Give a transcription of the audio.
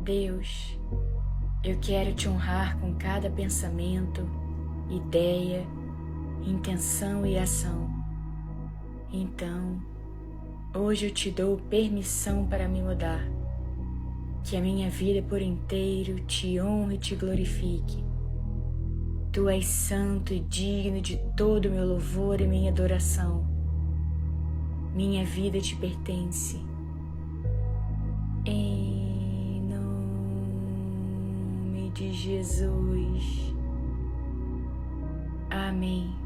Deus, eu quero te honrar com cada pensamento, ideia, intenção e ação. Então, hoje eu te dou permissão para me mudar. Que a minha vida por inteiro te honre e te glorifique. Tu és santo e digno de todo o meu louvor e minha adoração. Minha vida te pertence. Em nome de Jesus. Amém.